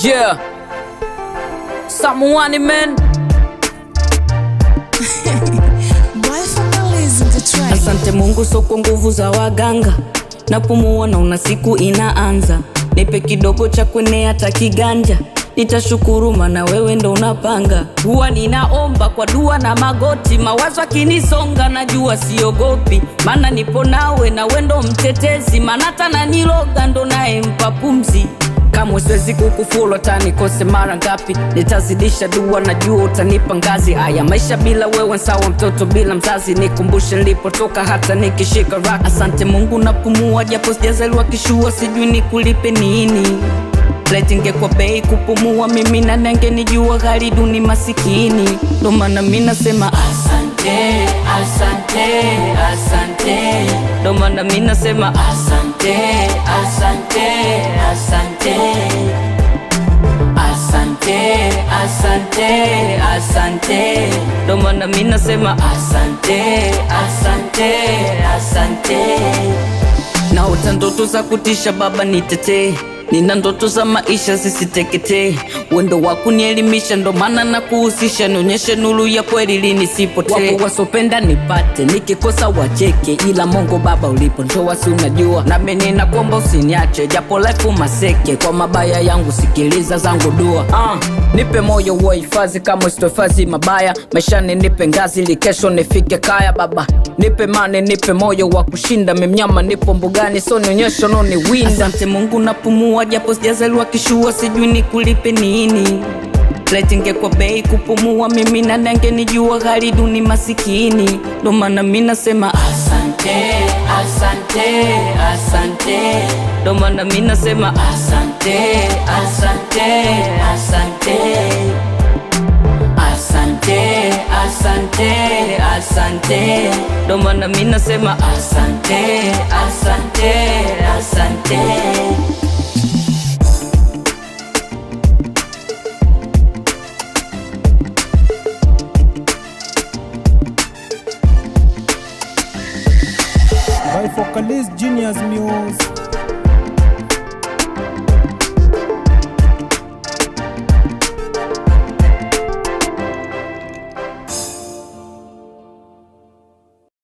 Yeah, someone man. Asante Mungu, so kwa nguvu za waganga napumua, naona siku inaanza. Nipe kidogo cha kwenye hata kiganja, nitashukuru maana wewe ndo unapanga. Huwa ninaomba kwa dua na magoti, mawazo akinisonga najua siogopi, maana nipo nawe na wewe ndo mtetezi. Maana hata naniloga ndo naye mpa pumzi. Kama siwezi kukufolo tani kose mara ngapi, nitazidisha dua najua utanipa ngazi. Haya maisha bila wewe sawa mtoto bila mzazi, nikumbushe nilipotoka hata nikishika rock. Asante Mungu napumua japo sijazaliwa kishua, sijui nikulipe nini. Lighting kwa bei kupumua mimi na nenge nijua ghali duni masikini. Ndo maana mimi nasema asante, asante, asante. Ndo maana mimi nasema asante, asante, asante. Asante, asante, asante. Ndo maana mimi nasema asante, asante, asante. Naota ndoto za kutisha baba nitetee, nina ndoto za maisha zisiteketee. Wendo wako nielimisha ndo maana na kuhusisha, nionyeshe nuru ya kweli ili nisipotee. Wapo wasopenda nipate, nikikosa wacheke, ila Mungu baba ulipo ndoa si unajua. Na mimi nakuomba usiniache, japo life maseke, kwa mabaya yangu sikiliza zangu dua. Nipe moyo wa hifadhi kama usitohifadhi mabaya, maishani nipe ngazi ili kesho nifike kaya. Baba nipe mane, nipe moyo wa kushinda, mimnyama nipo mbugani so nionyesho no ni winda. Asante Mungu napumua japo sijazaliwa kishua, sijui nikulipe nini. Lighting kwa bei kupumua mimi na nenge nijua ghali duni masikini. Ndo maana mimi nasema asante, asante, asante. Ndo maana mimi nasema asante, asante, asante. Asante, asante, asante. Ndo maana mimi nasema asante, asante, asante. By Focalist Genius News.